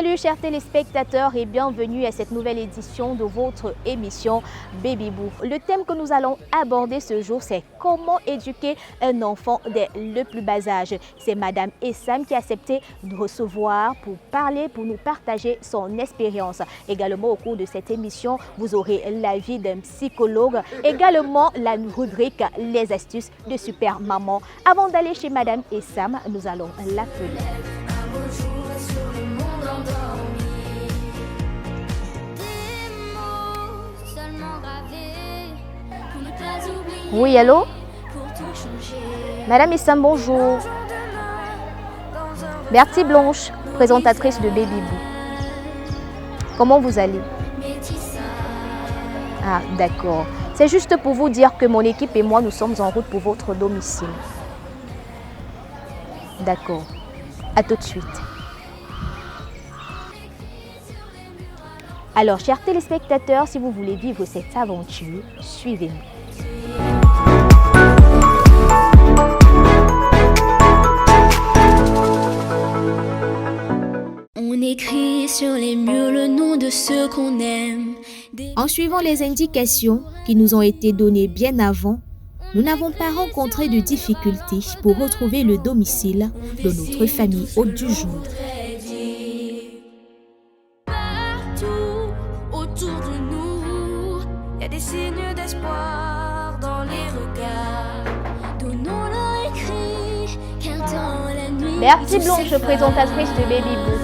Salut chers téléspectateurs et bienvenue à cette nouvelle édition de votre émission Baby Boo. Le thème que nous allons aborder ce jour, c'est comment éduquer un enfant dès le plus bas âge. C'est Madame Essam qui a accepté de recevoir pour parler, pour nous partager son expérience. Également au cours de cette émission, vous aurez l'avis d'un psychologue, également la rubrique Les astuces de Super Maman. Avant d'aller chez Madame Essam, nous allons l'appeler. Oui, allô? Madame Essam, bonjour. Bertie Blanche, présentatrice de Baby Boo. Comment vous allez? Ah, d'accord. C'est juste pour vous dire que mon équipe et moi, nous sommes en route pour votre domicile. D'accord. À tout de suite. Alors, chers téléspectateurs, si vous voulez vivre cette aventure, suivez-nous. On écrit sur les murs le nom de ceux qu'on aime. En suivant les indications qui nous ont été données bien avant, nous n'avons pas rencontré de difficultés pour retrouver le domicile de notre famille hôte du jour. Partout autour de nous, il y a des signes d'espoir dans les regards. Donnons-leur écrit, car dans la nuit. Bertie Blanche, présentatrice de Baby Boo.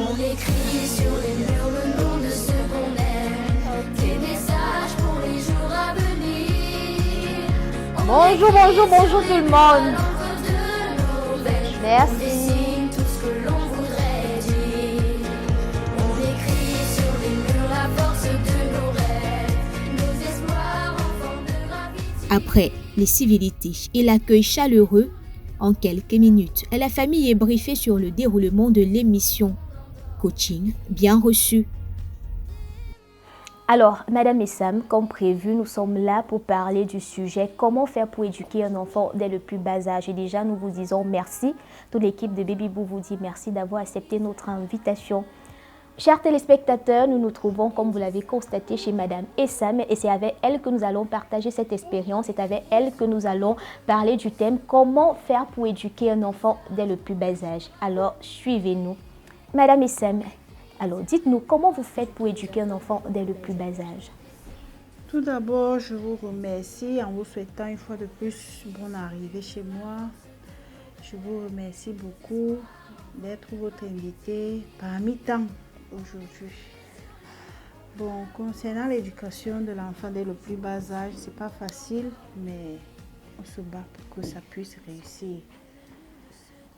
On écrit sur les murs le nom de ceux qu'on aime. Des messages pour les jours à venir. Bonjour, bonjour, bonjour tout le monde. Merci. Tout ce que l'on voudrait dire. On écrit sur les murs la force de nos rêves, nos espoirs enfants de gravité. Après les civilités et l'accueil chaleureux, en quelques minutes, la famille est briefée sur le déroulement de l'émission. Coaching bien reçu. Alors, Madame Essam, comme prévu, nous sommes là pour parler du sujet comment faire pour éduquer un enfant dès le plus bas âge. Et déjà, nous vous disons merci. Toute l'équipe de Baby Boo vous dit merci d'avoir accepté notre invitation. Chers téléspectateurs, nous nous trouvons, comme vous l'avez constaté, chez Madame Essam et c'est avec elle que nous allons partager cette expérience. C'est avec elle que nous allons parler du thème comment faire pour éduquer un enfant dès le plus bas âge. Alors, suivez-nous. Madame Essam, alors dites-nous comment vous faites pour éduquer un enfant dès le plus bas âge? Tout d'abord, je vous remercie en vous souhaitant une fois de plus bonne arrivée chez moi. Je vous remercie beaucoup d'être votre invité parmi tant aujourd'hui. Bon, concernant l'éducation de l'enfant dès le plus bas âge, c'est pas facile, mais on se bat pour que ça puisse réussir.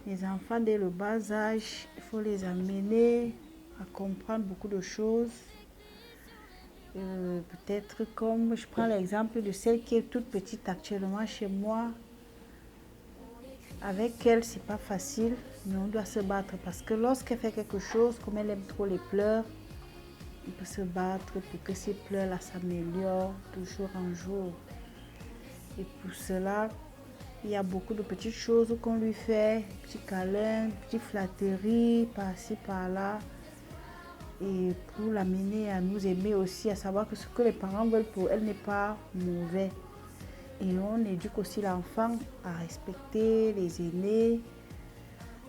Les enfants dès le bas âge, il faut les amener à comprendre beaucoup de choses. Peut-être comme je prends l'exemple de celle qui est toute petite actuellement chez moi. Avec elle, c'est pas facile, mais on doit se battre parce que lorsqu'elle fait quelque chose, comme elle aime trop les pleurs, on peut se battre pour que ces pleurs-là s'améliorent de jour en jour. Et pour cela, il y a beaucoup de petites choses qu'on lui fait, petits câlins, petites flatteries, par-ci, par-là. Et pour l'amener à nous aimer aussi, à savoir que ce que les parents veulent pour elle n'est pas mauvais. Et on éduque aussi l'enfant à respecter les aînés,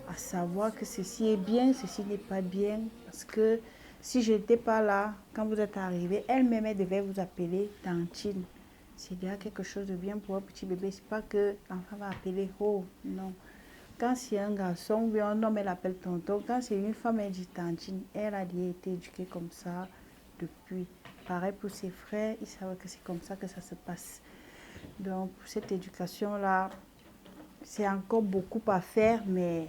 à savoir que ceci est bien, ceci n'est pas bien. Parce que si je n'étais pas là, quand vous êtes arrivé, elle-même elle devait vous appeler tantine. S'il y a quelque chose de bien pour un petit bébé, c'est pas que l'enfant va appeler oh, non. Quand c'est un garçon ou bien un homme, elle appelle tonton. Quand c'est une femme, elle dit tantine. Elle a été éduquée comme ça depuis. Pareil pour ses frères, ils savent que c'est comme ça que ça se passe. Donc, pour cette éducation-là, c'est encore beaucoup à faire, mais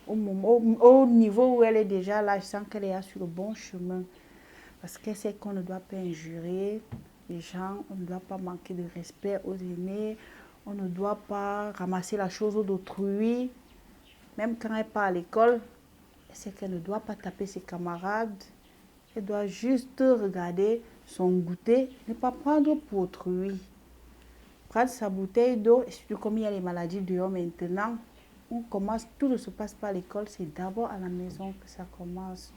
au niveau où elle est déjà là, je sens qu'elle est sur le bon chemin. Parce qu'elle sait qu'on ne doit pas injurer les gens, on ne doit pas manquer de respect aux aînés, on ne doit pas ramasser la chose d'autrui. Même quand elle part à l'école, elle sait qu'elle ne doit pas taper ses camarades. Elle doit juste regarder son goûter, ne pas prendre pour autrui. prendre sa bouteille d'eau, et surtout comme il y a les maladies dehors maintenant, on commence, tout ne se passe pas à l'école, c'est d'abord à la maison que ça commence.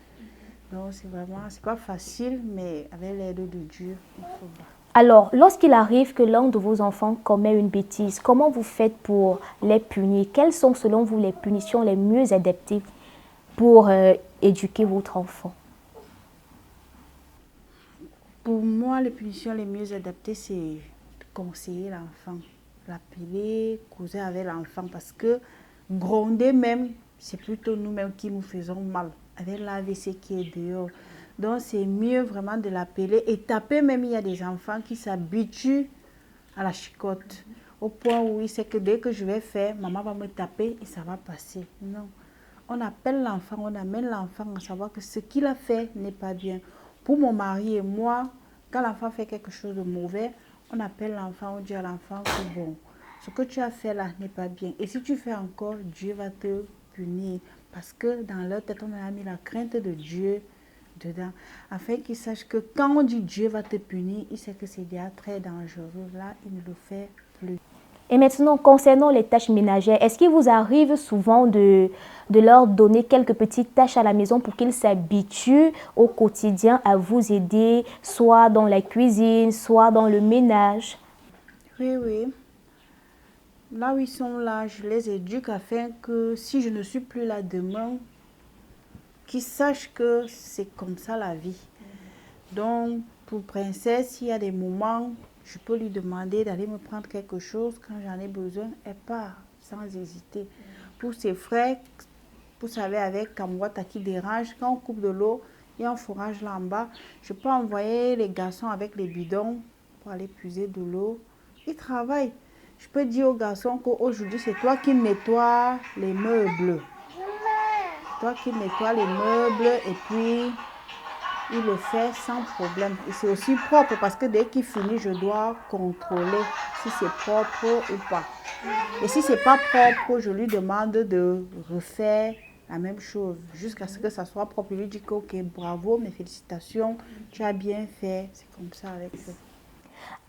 Donc c'est vraiment, c'est pas facile, mais avec l'aide de Dieu, il faut battre. Alors, lorsqu'il arrive que l'un de vos enfants commet une bêtise, comment vous faites pour les punir? Quelles sont selon vous les punitions les mieux adaptées pour éduquer votre enfant? Pour moi, les punitions les mieux adaptées, c'est conseiller l'enfant, l'appeler, causer avec l'enfant, parce que gronder même, c'est plutôt nous-mêmes qui nous faisons mal, avec l'AVC qui est dehors. Donc, c'est mieux vraiment de l'appeler et taper. Même, il y a des enfants qui s'habituent à la chicotte, au point où il sait que dès que je vais faire, maman va me taper et ça va passer. Non. On appelle l'enfant, on amène l'enfant à savoir que ce qu'il a fait n'est pas bien. Pour mon mari et moi, quand l'enfant fait quelque chose de mauvais, on appelle l'enfant, on dit à l'enfant que bon, ce que tu as fait là n'est pas bien. Et si tu fais encore, Dieu va te punir. Parce que dans leur tête, on a mis la crainte de Dieu dedans, afin qu'il sache que quand on dit Dieu va te punir, il sait que c'est déjà très dangereux. Là, il ne le fait plus. Et maintenant, concernant les tâches ménagères, est-ce qu'il vous arrive souvent de leur donner quelques petites tâches à la maison pour qu'ils s'habituent au quotidien à vous aider, soit dans la cuisine, soit dans le ménage? Oui, oui. Là où ils sont là, je les éduque afin que si je ne suis plus là demain, qu'ils sachent que c'est comme ça la vie. Donc, pour Princesse, il y a des moments, je peux lui demander d'aller me prendre quelque chose. Quand j'en ai besoin, elle part sans hésiter. Pour ses frères, vous savez, avec Kamwata qui dérange, quand on coupe de l'eau, il y a un forage là en bas. Je peux envoyer les garçons avec les bidons pour aller puiser de l'eau. Ils travaillent. Je peux dire aux garçons qu'aujourd'hui, c'est toi qui nettoies les meubles. Toi qui nettoie les meubles et puis il le fait sans problème. Et c'est aussi propre parce que dès qu'il finit, je dois contrôler si c'est propre ou pas. Et si c'est pas propre, je lui demande de refaire la même chose jusqu'à ce que ça soit propre. Je lui dis que ok, bravo, mes félicitations, tu as bien fait. C'est comme ça avec eux.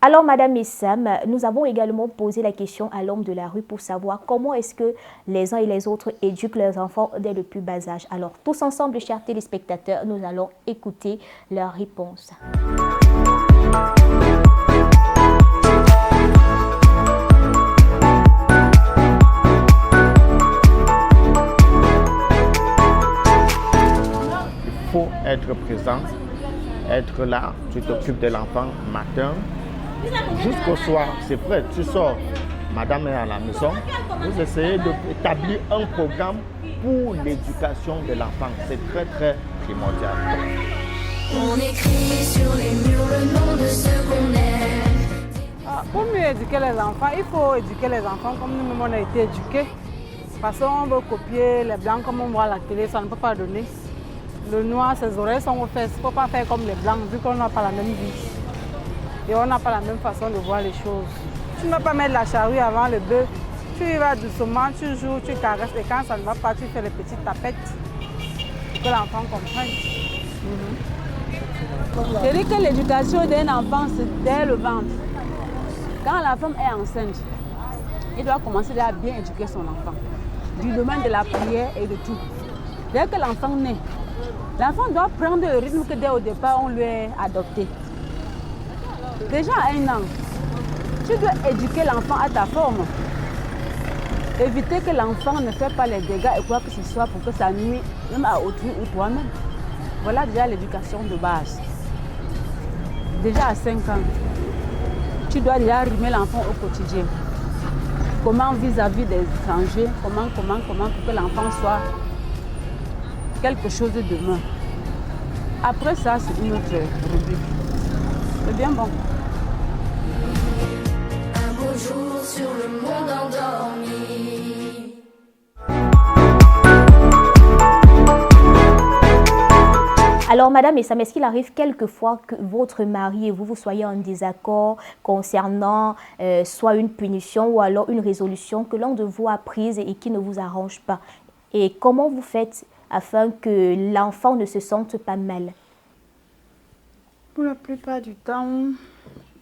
Alors, Madame Essam, nous avons également posé la question à l'homme de la rue pour savoir comment est-ce que les uns et les autres éduquent leurs enfants dès le plus bas âge. Alors, tous ensemble, chers téléspectateurs, nous allons écouter leurs réponses. Il faut être présent, être là, tu t'occupes de l'enfant matin. Jusqu'au soir, c'est prêt, tu sors, madame est à la maison, vous essayez d'établir un programme pour l'éducation de l'enfant. C'est très très primordial. On écrit sur les murs le nom de ceux qu'on aime. Pour mieux éduquer les enfants, il faut éduquer les enfants comme nous-mêmes on a été éduqués. Parce qu'on veut copier les blancs comme on voit à la télé, ça ne peut pas donner. Le noir, ses oreilles sont aux fesses, il ne faut pas faire comme les blancs vu qu'on n'a pas la même vie. Et on n'a pas la même façon de voir les choses. Tu ne vas pas mettre la charrue avant le bœuf. Tu y vas doucement, tu joues, tu caresses. Et quand ça ne va pas, tu fais les petites tapettes pour que l'enfant comprenne. Je dis que l'éducation d'un enfant, c'est dès le ventre. Quand la femme est enceinte, il doit commencer à bien éduquer son enfant. Du domaine de la prière et de tout. Dès que l'enfant naît, l'enfant doit prendre le rythme que dès au départ, on lui a adopté. Déjà à 1 an, tu dois éduquer l'enfant à ta forme. Éviter que l'enfant ne fait pas les dégâts et quoi que ce soit pour que ça nuise même à autrui ou toi-même. Voilà déjà l'éducation de base. Déjà à 5 ans, tu dois déjà rimer l'enfant au quotidien. Comment vis-à-vis des étrangers, comment pour que l'enfant soit quelque chose de demain. Après ça, c'est une autre rubrique. C'est bien bon. Un beau jour sur le monde endormi. Alors, Madame Essam, est-ce qu'il arrive quelquefois que votre mari et vous soyez en désaccord concernant soit une punition ou alors une résolution que l'un de vous a prise et qui ne vous arrange pas? Et comment vous faites afin que l'enfant ne se sente pas mal? Pour la plupart du temps,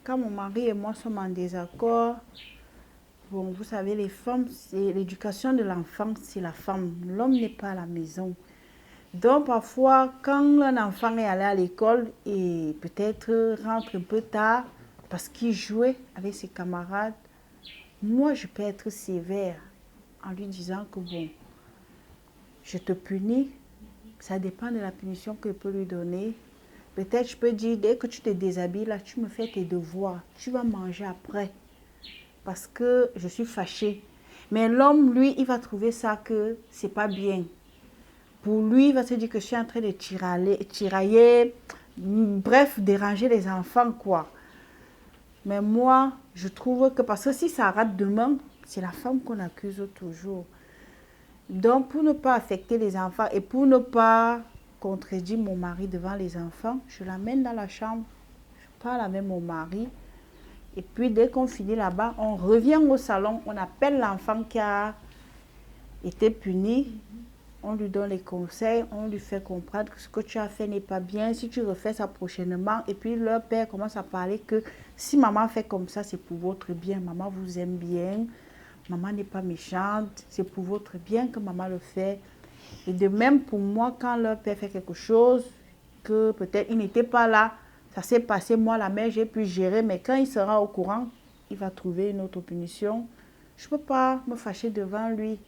quand mon mari et moi sommes en désaccord, bon, vous savez, les femmes, c'est l'éducation de l'enfant, c'est la femme. L'homme n'est pas à la maison. Donc, parfois, quand un enfant est allé à l'école et peut-être rentre un peu tard parce qu'il jouait avec ses camarades, moi, je peux être sévère en lui disant que bon, je te punis. Ça dépend de la punition que je peux lui donner. Peut-être je peux dire, dès que tu te déshabilles, là, tu me fais tes devoirs. Tu vas manger après. Parce que je suis fâchée. Mais l'homme, lui, il va trouver ça que c'est pas bien. Pour lui, il va se dire que je suis en train de tirailler, bref, déranger les enfants, quoi. Mais moi, je trouve que, parce que si ça rate demain, c'est la femme qu'on accuse toujours. Donc, pour ne pas affecter les enfants et pour ne pas contredire mon mari devant les enfants, je l'amène dans la chambre, je parle avec mon mari. Et puis, dès qu'on finit là-bas, on revient au salon, on appelle l'enfant qui a été puni. On lui donne les conseils, on lui fait comprendre que ce que tu as fait n'est pas bien, si tu refais ça prochainement. Et puis leur père commence à parler que si maman fait comme ça, c'est pour votre bien. Maman vous aime bien, maman n'est pas méchante, c'est pour votre bien que maman le fait. Et de même pour moi, quand leur père fait quelque chose, que peut-être il n'était pas là, ça s'est passé, moi la mère, j'ai pu gérer, mais quand il sera au courant, il va trouver une autre punition. Je ne peux pas me fâcher devant lui.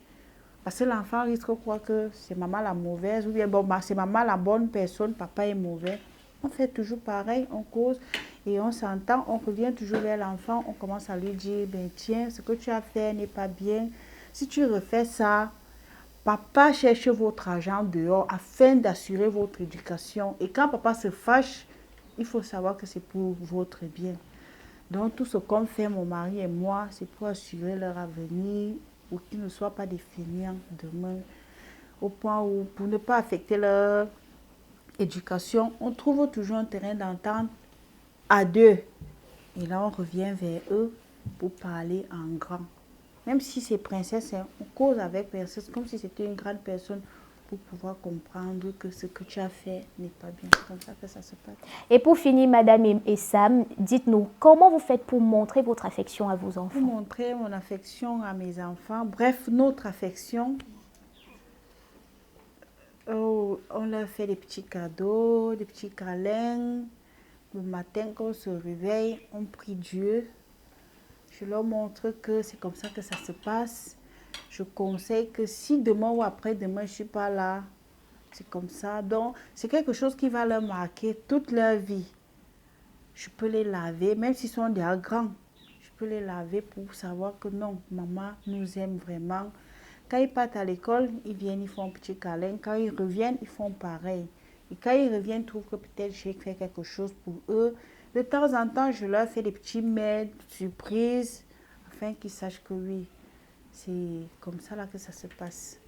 Parce que l'enfant risque de croire que c'est maman la mauvaise, ou bien bon, c'est maman la bonne personne, papa est mauvais. On fait toujours pareil, on cause et on s'entend, on revient toujours vers l'enfant, on commence à lui dire, ben tiens, ce que tu as fait n'est pas bien. Si tu refais ça, papa cherche votre argent dehors afin d'assurer votre éducation. Et quand papa se fâche, il faut savoir que c'est pour votre bien. Donc tout ce qu'on fait, mon mari et moi, c'est pour assurer leur avenir, ou qu'ils ne soient pas des fainéants demain, au point où, pour ne pas affecter leur éducation, on trouve toujours un terrain d'entente à deux. Et là, on revient vers eux pour parler en grand. Même si c'est princesse, on cause avec princesse comme si c'était une grande personne pour pouvoir comprendre que ce que tu as fait n'est pas bien. C'est comme ça que ça se passe. Et pour finir, Madame et Sam, dites-nous, comment vous faites pour montrer votre affection à vos enfants? Pour montrer mon affection à mes enfants, bref, notre affection, on leur fait des petits cadeaux, des petits câlins. Le matin, quand on se réveille, on prie Dieu. Je leur montre que c'est comme ça que ça se passe. Je conseille que si demain ou après-demain, je ne suis pas là, c'est comme ça. Donc, c'est quelque chose qui va leur marquer toute leur vie. Je peux les laver, même s'ils sont déjà grands. Je peux les laver pour savoir que non, maman nous aime vraiment. Quand ils partent à l'école, ils viennent, ils font un petit câlin. Quand ils reviennent, ils font pareil. Et quand ils reviennent, ils trouvent que peut-être j'ai fait quelque chose pour eux. De temps en temps, je leur fais des petits mails, surprises, afin qu'ils sachent que oui, c'est comme ça là que ça se passe.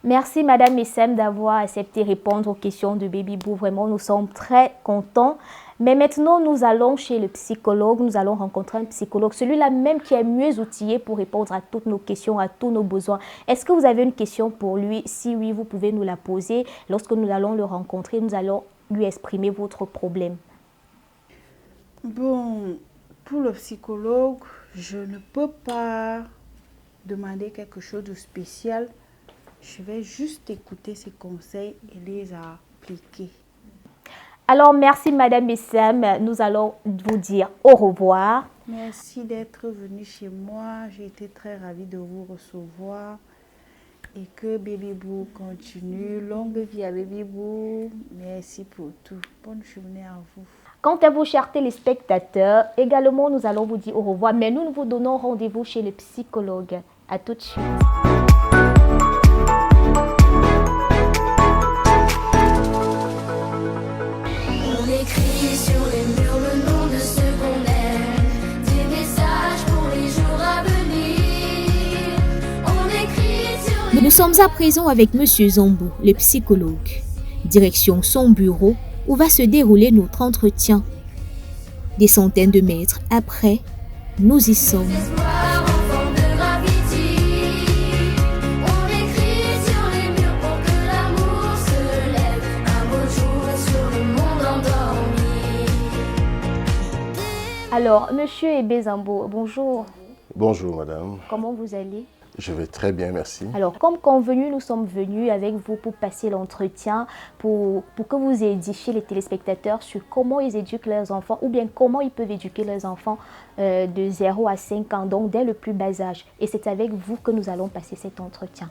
Merci Madame Essem d'avoir accepté répondre aux questions de Baby Boo. Vraiment, nous sommes très contents. Mais maintenant, nous allons chez le psychologue. Nous allons rencontrer un psychologue, celui-là même qui est mieux outillé pour répondre à toutes nos questions, à tous nos besoins. Est-ce que vous avez une question pour lui? Si oui, vous pouvez nous la poser. Lorsque nous allons le rencontrer, nous allons lui exprimer votre problème. Bon, pour le psychologue, je ne peux pas demander quelque chose de spécial. Je vais juste écouter ses conseils et les appliquer. Alors, merci Madame Essem. Nous allons vous dire au revoir. Merci d'être venu chez moi. J'ai été très ravie de vous recevoir. Et que Baby Boo continue. Longue vie à Baby Boo. Merci pour tout. Bonne journée à vous. Quant à vous, chers téléspectateurs, également, nous allons vous dire au revoir. Mais nous vous donnons rendez-vous chez le psychologue. À tout de suite. Écrit sur les murs le nom de ce qu'on aime, des messages pour les jours à venir. On écrit sur Nous sommes à présent avec Monsieur Zombo, le psychologue. Direction son bureau où va se dérouler notre entretien. Des centaines de mètres après, nous y sommes. l'espoir en forme de graffiti. On écrit sur les murs pour que l'amour se lève un beau jour sur le monde endormi. Alors, Monsieur Ebezambo, bonjour. Bonjour madame, Comment vous allez? je vais très bien, merci. Alors, comme convenu, nous sommes venus avec vous pour passer l'entretien, pour que vous édifiez les téléspectateurs sur comment ils éduquent leurs enfants ou bien comment ils peuvent éduquer leurs enfants de 0 à 5 ans, donc dès le plus bas âge. Et c'est avec vous que nous allons passer cet entretien.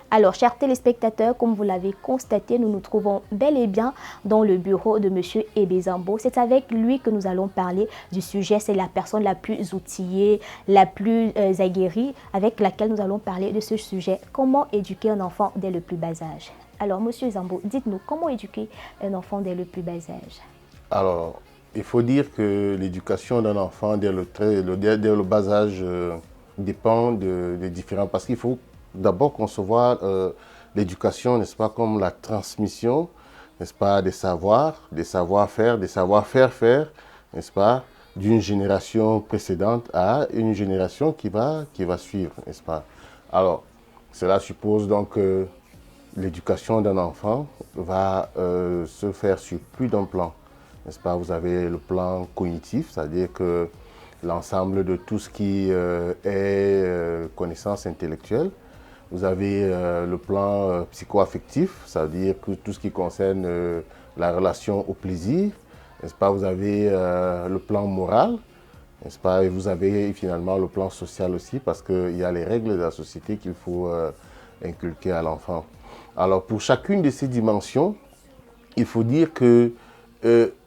Alors, chers téléspectateurs, comme vous l'avez constaté, nous nous trouvons bel et bien dans le bureau de M. Ebezambo. C'est avec lui que nous allons parler du sujet. C'est la personne la plus outillée, la plus aguerrie avec laquelle nous allons parler de ce sujet. Comment éduquer un enfant dès le plus bas âge? Alors, M. Zambo, dites-nous, comment éduquer un enfant dès le plus bas âge? Alors, il faut dire que l'éducation d'un enfant dès le bas âge dépend des différents... Parce qu'il faut d'abord concevoir l'éducation, n'est-ce pas, comme la transmission, n'est-ce pas, des savoirs, des savoir-faire, des savoir-faire, n'est-ce pas, d'une génération précédente à une génération qui va suivre, n'est-ce pas. Alors, cela suppose donc que l'éducation d'un enfant va se faire sur plus d'un plan, n'est-ce pas. Vous avez le plan cognitif, c'est-à-dire que l'ensemble de tout ce qui est connaissance intellectuelle. Vous avez le plan psycho-affectif, c'est-à-dire que tout ce qui concerne la relation au plaisir, n'est-ce pas. Vous avez le plan moral, n'est-ce pas. Et vous avez finalement le plan social aussi, parce qu'il y a les règles de la société qu'il faut inculquer à l'enfant. Alors pour chacune de ces dimensions, il faut dire que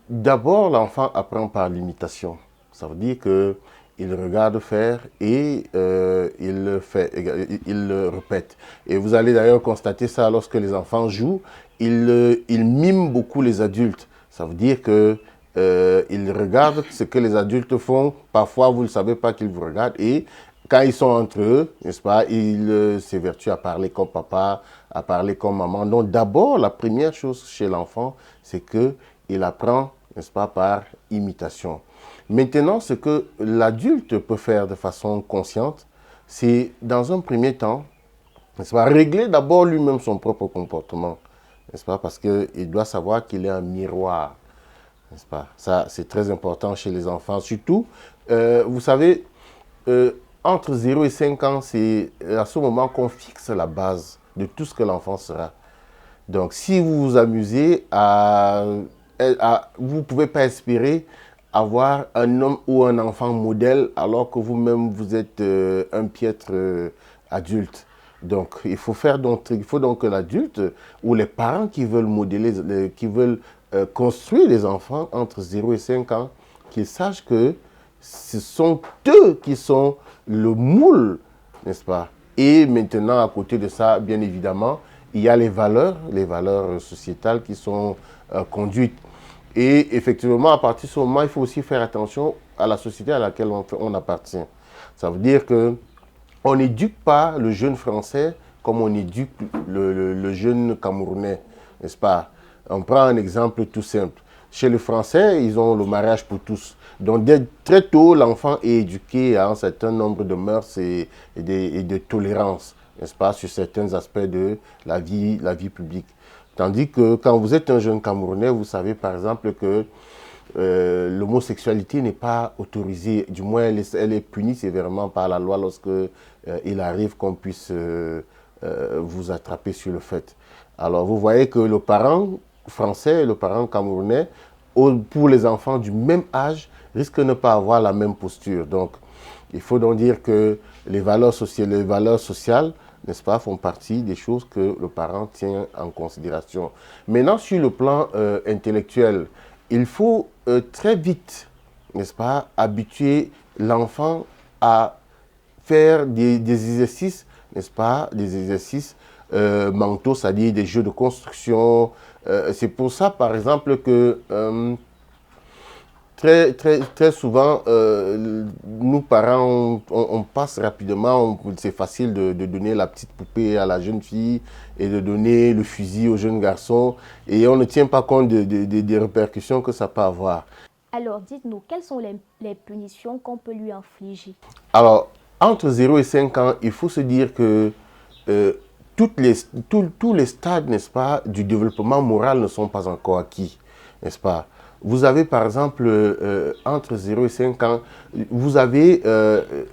d'abord l'enfant apprend par l'imitation. Ça veut dire que il regarde faire et il le répète. Et vous allez d'ailleurs constater ça lorsque les enfants jouent, ils miment beaucoup les adultes. Ça veut dire que ils regardent ce que les adultes font. Parfois, vous ne savez pas qu'ils vous regardent. Et quand ils sont entre eux, n'est-ce pas, ils s'évertuent à parler comme papa, à parler comme maman. Donc d'abord, la première chose chez l'enfant, c'est qu'il apprend, n'est-ce pas, par imitation. Maintenant, ce que l'adulte peut faire de façon consciente, c'est dans un premier temps, n'est-ce pas, régler d'abord lui-même son propre comportement, n'est-ce pas, parce qu'il doit savoir qu'il est un miroir, n'est-ce pas. Ça, c'est très important chez les enfants. Surtout, vous savez, entre 0 et 5 ans, c'est à ce moment qu'on fixe la base de tout ce que l'enfant sera. Donc, si vous vous amusez vous ne pouvez pas espérer avoir un homme ou un enfant modèle alors que vous-même vous êtes un piètre adulte. Donc il faut donc que l'adulte ou les parents qui veulent modeler, qui veulent construire les enfants entre 0 et 5 ans, qu'ils sachent que ce sont eux qui sont le moule, n'est-ce pas? Et maintenant, à côté de ça, bien évidemment, il y a les valeurs sociétales qui sont conduites. Et effectivement, à partir de ce moment, il faut aussi faire attention à la société à laquelle on appartient. Ça veut dire qu'on n'éduque pas le jeune français comme on éduque le jeune camerounais, n'est-ce pas? On prend un exemple tout simple. Chez les Français, ils ont le mariage pour tous. Donc, très tôt, l'enfant est éduqué à un certain nombre de mœurs et de tolérance, n'est-ce pas, sur certains aspects de la vie publique. Tandis que quand vous êtes un jeune Camerounais, vous savez par exemple que l'homosexualité n'est pas autorisée. Du moins, elle est punie sévèrement par la loi lorsque il arrive qu'on puisse vous attraper sur le fait. Alors, vous voyez que le parent français et le parent camerounais, pour les enfants du même âge, risquent de ne pas avoir la même posture. Donc, il faut donc dire que les valeurs sociales, n'est-ce pas, font partie des choses que le parent tient en considération. Maintenant, sur le plan intellectuel, il faut très vite, n'est-ce pas, habituer l'enfant à faire des exercices, n'est-ce pas, des exercices mentaux, c'est-à-dire des jeux de construction. C'est pour ça, par exemple, que très souvent, nous parents, on passe rapidement, c'est facile de donner la petite poupée à la jeune fille et de donner le fusil au jeune garçon et on ne tient pas compte des répercussions que ça peut avoir. Alors, dites-nous, quelles sont les punitions qu'on peut lui infliger? Alors, entre 0 et 5 ans, il faut se dire que tous les stades, n'est-ce pas, du développement moral ne sont pas encore acquis, n'est-ce pas? vous avez par exemple entre 0 et 5 ans, vous avez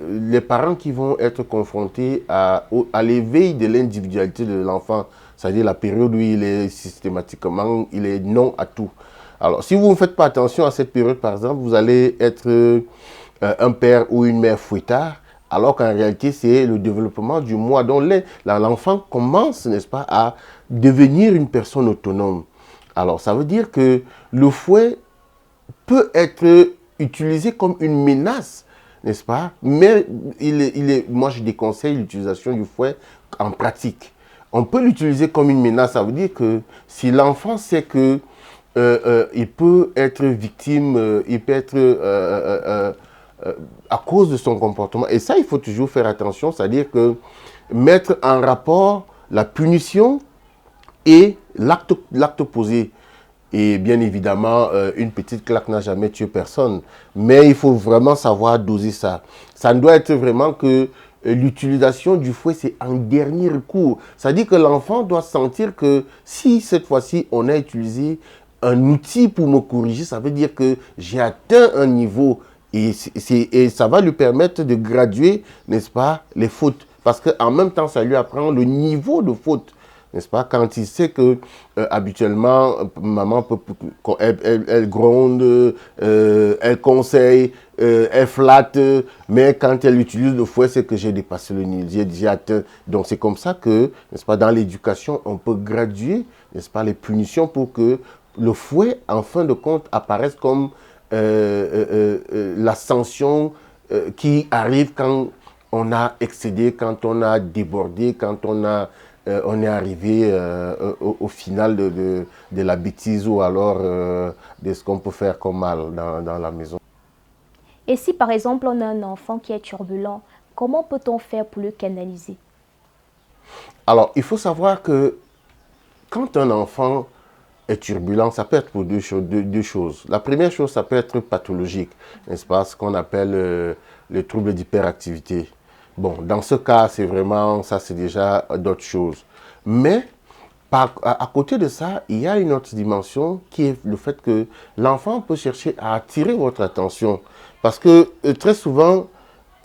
les parents qui vont être confrontés à l'éveil de l'individualité de l'enfant, c'est-à-dire la période où il est systématiquement, il est non à tout. Alors, si vous ne faites pas attention à cette période, par exemple, vous allez être un père ou une mère fouettard, alors qu'en réalité, c'est le développement du moi. Donc, l'enfant commence, n'est-ce pas, à devenir une personne autonome. Alors, ça veut dire que le fouet peut être utilisé comme une menace, n'est-ce pas? Mais moi, je déconseille l'utilisation du fouet en pratique. On peut l'utiliser comme une menace. Ça veut dire que si l'enfant sait que il peut être victime, il peut être à cause de son comportement. Et ça, il faut toujours faire attention, c'est-à-dire que mettre en rapport la punition et l'acte posé. Et bien évidemment, une petite claque n'a jamais tué personne. Mais il faut vraiment savoir doser ça. Ça ne doit être vraiment que l'utilisation du fouet, c'est en dernier recours. C'est-à-dire que l'enfant doit sentir que si cette fois-ci, on a utilisé un outil pour me corriger, ça veut dire que j'ai atteint un niveau et ça va lui permettre de graduer, n'est-ce pas, les fautes. Parce qu'en même temps, ça lui apprend le niveau de faute. N'est-ce pas? Quand il sait que habituellement, maman, elle gronde, elle conseille, elle flatte, mais quand elle utilise le fouet, c'est que j'ai dépassé le niveau, j'ai atteint. Donc c'est comme ça que, n'est-ce pas, dans l'éducation, on peut graduer, n'est-ce pas, les punitions pour que le fouet, en fin de compte, apparaisse comme la sanction qui arrive quand on a excédé, quand on a débordé, quand on est arrivé au final de la bêtise ou alors de ce qu'on peut faire comme mal dans la maison. Et si par exemple on a un enfant qui est turbulent, comment peut-on faire pour le canaliser? Alors, il faut savoir que quand un enfant est turbulent, ça peut être pour deux choses. La première chose, ça peut être pathologique, n'est-ce pas, ce qu'on appelle les troubles d'hyperactivité. Bon, dans ce cas, c'est vraiment, ça c'est déjà d'autres choses. Mais, à côté de ça, il y a une autre dimension qui est le fait que l'enfant peut chercher à attirer votre attention. Parce que très souvent,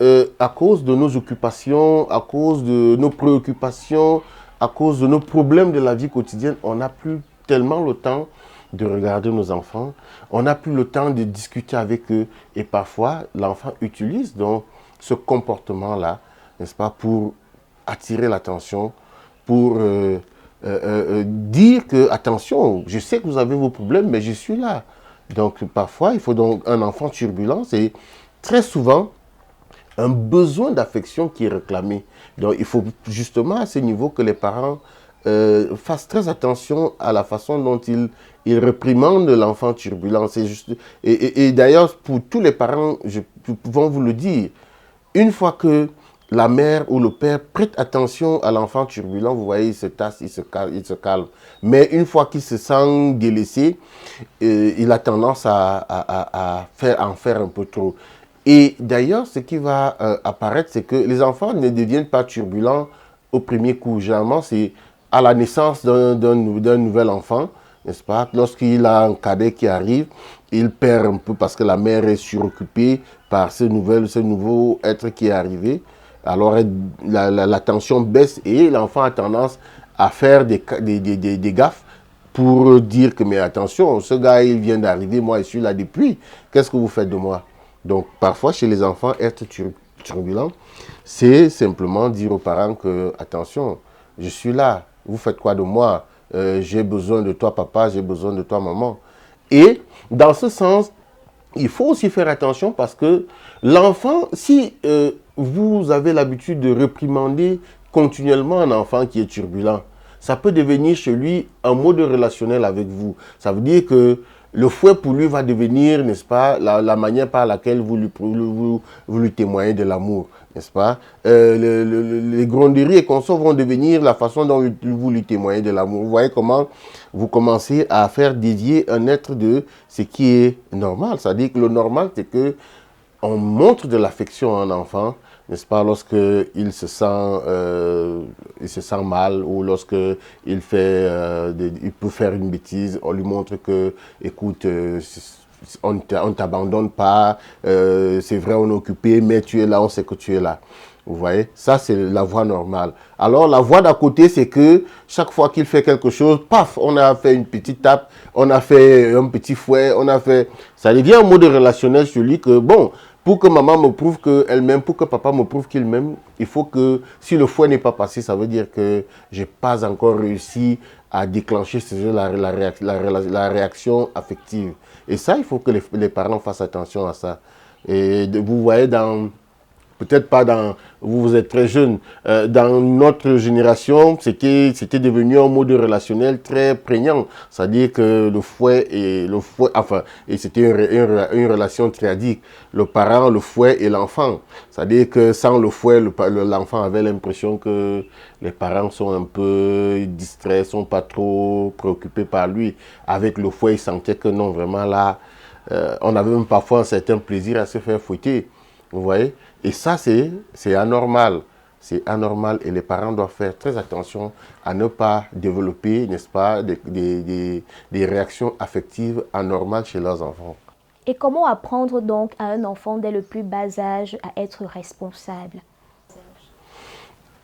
à cause de nos occupations, à cause de nos préoccupations, à cause de nos problèmes de la vie quotidienne, on n'a plus tellement le temps de regarder nos enfants, on n'a plus le temps de discuter avec eux. Et parfois, l'enfant utilise donc ce comportement-là, n'est-ce pas, pour attirer l'attention, pour dire que, attention, je sais que vous avez vos problèmes, mais je suis là. Donc, parfois, il faut donc un enfant turbulent, c'est très souvent un besoin d'affection qui est réclamé. Donc, il faut justement à ce niveau que les parents fassent très attention à la façon dont ils réprimandent l'enfant turbulent. Et d'ailleurs, pour tous les parents, je pouvons vous le dire, une fois que la mère ou le père prête attention à l'enfant turbulent, vous voyez, il se tasse, il se calme. Mais une fois qu'il se sent délaissé, il a tendance à en faire un peu trop. Et d'ailleurs, ce qui va apparaître, c'est que les enfants ne deviennent pas turbulents au premier coup. Généralement, c'est à la naissance d'un nouvel enfant, n'est-ce pas? Lorsqu'il a un cadet qui arrive, il perd un peu parce que la mère est suroccupée par ce nouveau être qui est arrivé. Alors, la tension baisse et l'enfant a tendance à faire des gaffes pour dire que, mais attention, ce gars, il vient d'arriver, moi, je suis là depuis. Qu'est-ce que vous faites de moi? Donc, parfois, chez les enfants, être turbulent, c'est simplement dire aux parents que, attention, je suis là, vous faites quoi de moi? J'ai besoin de toi, papa, j'ai besoin de toi, maman. Et, dans ce sens, il faut aussi faire attention parce que l'enfant, si vous avez l'habitude de réprimander continuellement un enfant qui est turbulent, ça peut devenir chez lui un mode relationnel avec vous. Ça veut dire que le fouet pour lui va devenir, n'est-ce pas, la manière par laquelle vous lui témoignez de l'amour, n'est-ce pas? Les gronderies et consorts vont devenir la façon dont vous lui témoignez de l'amour. Vous voyez comment vous commencez à faire dévier un être de ce qui est normal. C'est-à-dire que le normal, c'est que on montre de l'affection à un enfant, n'est-ce pas, lorsqu'il se sent mal ou lorsqu'il il peut faire une bêtise, on lui montre que, écoute, on ne t'abandonne pas, c'est vrai, on est occupé, mais tu es là, on sait que tu es là. Vous voyez, ça c'est la voie normale. Alors la voie d'à côté, c'est que chaque fois qu'il fait quelque chose, paf, on a fait une petite tape, on a fait un petit fouet, ça devient un mode relationnel sur lui que bon, pour que maman me prouve qu'elle m'aime, pour que papa me prouve qu'il m'aime, il faut que si le fouet n'est pas passé, ça veut dire que j'ai pas encore réussi à déclencher la réaction affective. Et ça, il faut que les parents fassent attention à ça. Et vous voyez peut-être pas vous êtes très jeune, dans notre génération, c'était devenu un mode relationnel très prégnant. C'est-à-dire que le fouet, et c'était une relation triadique. Le parent, le fouet et l'enfant. C'est-à-dire que sans le fouet, l'enfant avait l'impression que les parents sont un peu distraits, sont pas trop préoccupés par lui. Avec le fouet, il sentait que non, vraiment là, on avait même parfois un certain plaisir à se faire fouetter. Vous voyez? Et ça, c'est anormal. C'est anormal et les parents doivent faire très attention à ne pas développer, n'est-ce pas, des réactions affectives anormales chez leurs enfants. Et comment apprendre donc à un enfant dès le plus bas âge à être responsable?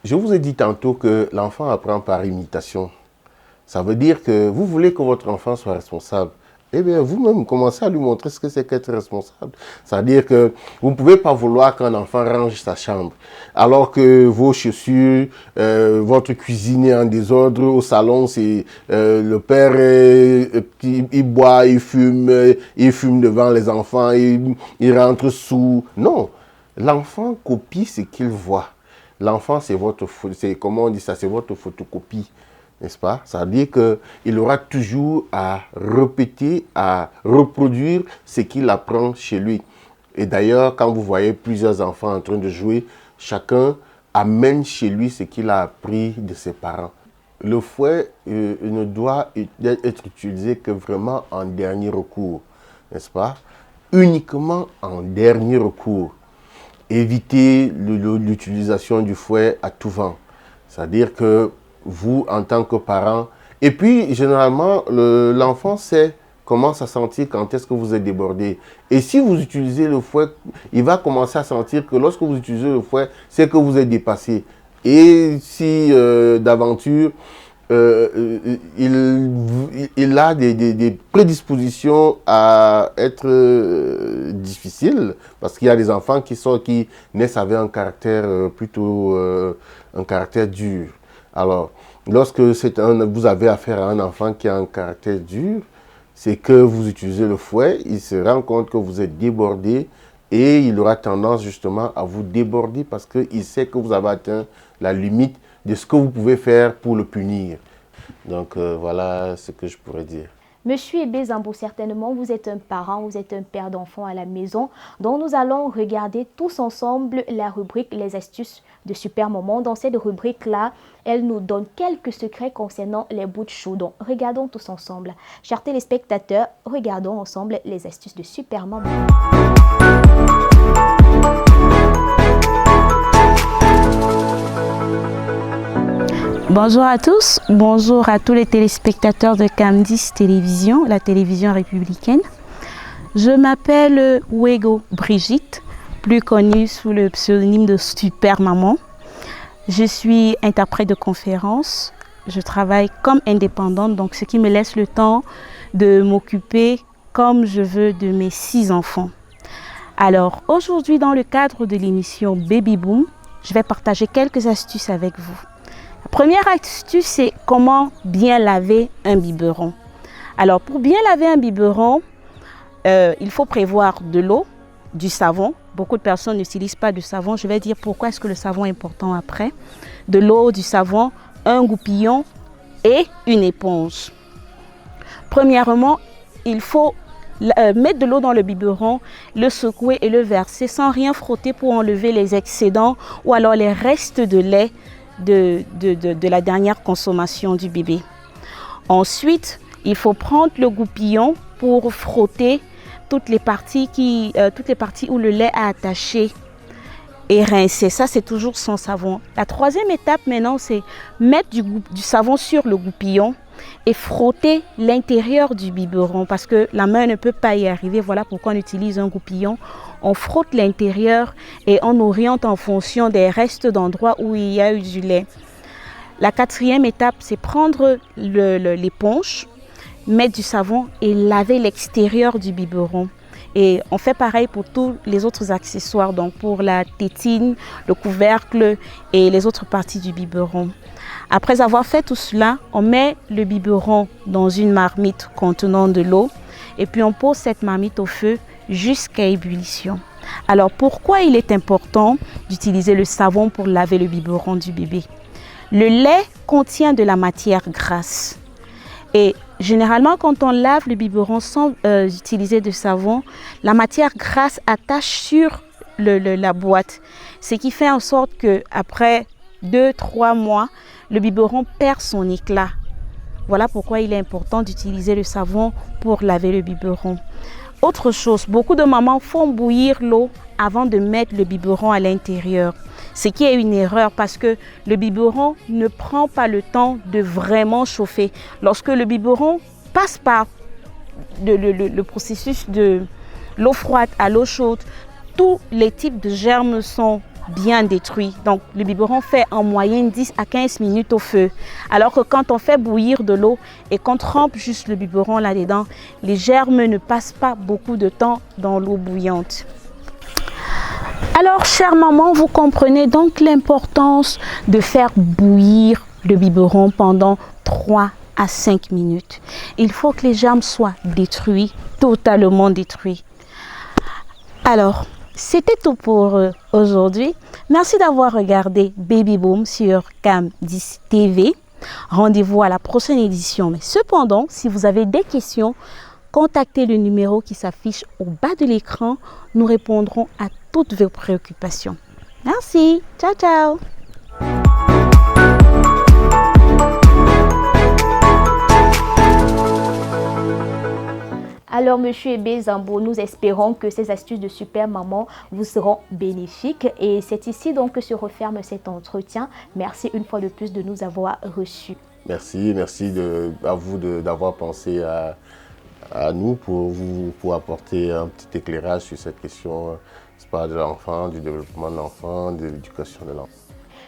Je vous ai dit tantôt que l'enfant apprend par imitation. Ça veut dire que vous voulez que votre enfant soit responsable. Eh bien, vous-même, commencez à lui montrer ce que c'est qu'être responsable. C'est-à-dire que vous ne pouvez pas vouloir qu'un enfant range sa chambre, alors que vos chaussures, votre cuisine est en désordre, au salon, c'est le père, il boit, il fume devant les enfants, il rentre sous. Non, l'enfant copie ce qu'il voit. L'enfant, c'est votre photocopie. N'est-ce pas? Ça veut dire qu'il aura toujours à répéter, à reproduire ce qu'il apprend chez lui. Et d'ailleurs, quand vous voyez plusieurs enfants en train de jouer, chacun amène chez lui ce qu'il a appris de ses parents. Le fouet ne doit être utilisé que vraiment en dernier recours, n'est-ce pas? Uniquement en dernier recours. Évitez l'utilisation du fouet à tout vent. C'est-à-dire que vous, en tant que parent, et puis généralement, l'enfant commence à sentir quand est-ce que vous êtes débordé. Et si vous utilisez le fouet, il va commencer à sentir que lorsque vous utilisez le fouet, c'est que vous êtes dépassé. Et si d'aventure, il a des prédispositions à être difficiles, parce qu'il y a des enfants qui naissent avec un caractère un caractère dur. Alors, lorsque vous avez affaire à un enfant qui a un caractère dur, c'est que vous utilisez le fouet, il se rend compte que vous êtes débordé et il aura tendance justement à vous déborder parce qu'il sait que vous avez atteint la limite de ce que vous pouvez faire pour le punir. Donc, voilà ce que je pourrais dire. Monsieur Ebé Zambo, certainement, vous êtes un parent, vous êtes un père d'enfants à la maison. Donc, nous allons regarder tous ensemble la rubrique « Les astuces de Super Maman ». Dans cette rubrique-là, elle nous donne quelques secrets concernant les bouts de chou. Donc, regardons tous ensemble. Chers téléspectateurs, regardons ensemble les astuces de Super Maman. Bonjour à tous, bonjour à tous les téléspectateurs de Cam10 Télévision, la télévision républicaine. Je m'appelle Ouego Brigitte, plus connue sous le pseudonyme de Super Maman. Je suis interprète de conférences, je travaille comme indépendante, donc ce qui me laisse le temps de m'occuper comme je veux de mes 6 enfants. Alors aujourd'hui, dans le cadre de l'émission Baby Boom, je vais partager quelques astuces avec vous. La première astuce, c'est comment bien laver un biberon. Alors, pour bien laver un biberon, il faut prévoir de l'eau, du savon. Beaucoup de personnes n'utilisent pas du savon. Je vais dire pourquoi est-ce que le savon est important après. De l'eau, du savon, un goupillon et une éponge. Premièrement, il faut mettre de l'eau dans le biberon, le secouer et le verser sans rien frotter pour enlever les excédents ou alors les restes de lait de la dernière consommation du bébé. Ensuite, il faut prendre le goupillon pour frotter toutes les parties où le lait est attaché. et rincer. Ça, c'est toujours sans savon. La troisième étape maintenant, c'est mettre du savon sur le goupillon et frotter l'intérieur du biberon parce que la main ne peut pas y arriver. Voilà pourquoi on utilise un goupillon. On frotte l'intérieur et on oriente en fonction des restes d'endroits où il y a eu du lait. La quatrième étape, c'est prendre l'éponge, mettre du savon et laver l'extérieur du biberon. Et on fait pareil pour tous les autres accessoires, donc pour la tétine, le couvercle et les autres parties du biberon. Après avoir fait tout cela, on met le biberon dans une marmite contenant de l'eau et puis on pose cette marmite au feu jusqu'à ébullition. Alors pourquoi il est important d'utiliser le savon pour laver le biberon du bébé? Le lait contient de la matière grasse et généralement quand on lave le biberon sans utiliser de savon, la matière grasse attache sur la boîte, ce qui fait en sorte qu'après 2-3 mois, le biberon perd son éclat. Voilà pourquoi il est important d'utiliser le savon pour laver le biberon. Autre chose, beaucoup de mamans font bouillir l'eau avant de mettre le biberon à l'intérieur. Ce qui est une erreur parce que le biberon ne prend pas le temps de vraiment chauffer. Lorsque le biberon passe par le processus de l'eau froide à l'eau chaude, tous les types de germes sont bien détruits. Donc le biberon fait en moyenne 10 à 15 minutes au feu. Alors que quand on fait bouillir de l'eau et qu'on trempe juste le biberon là-dedans, les germes ne passent pas beaucoup de temps dans l'eau bouillante. Alors, chère maman, vous comprenez donc l'importance de faire bouillir le biberon pendant 3 à 5 minutes. Il faut que les germes soient détruits, totalement détruits. Alors, c'était tout pour aujourd'hui. Merci d'avoir regardé Baby Boom sur Cam10 TV. Rendez-vous à la prochaine édition. Mais cependant, si vous avez des questions, contactez le numéro qui s'affiche au bas de l'écran. Nous répondrons à toutes vos préoccupations. Merci. Ciao, ciao. Alors, Monsieur Ebé Zambo, nous espérons que ces astuces de Super Maman vous seront bénéfiques. Et c'est ici donc que se referme cet entretien. Merci une fois de plus de nous avoir reçus. Merci à vous d'avoir pensé à nous pour apporter un petit éclairage sur cette question de l'enfant, du développement de l'enfant, de l'éducation de l'enfant.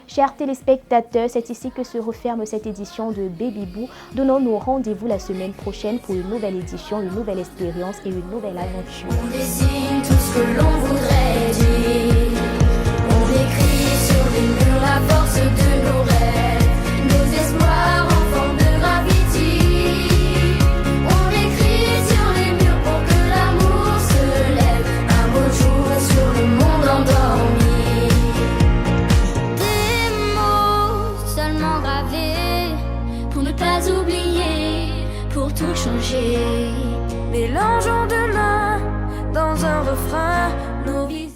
Chers téléspectateurs, c'est ici que se referme cette édition de Baby Boo. Donnons-nous rendez-vous la semaine prochaine pour une nouvelle édition, une nouvelle expérience et une nouvelle aventure. On dessine tout ce que l'on voudrait dire. On écrit sur les murs la force de nos rêves.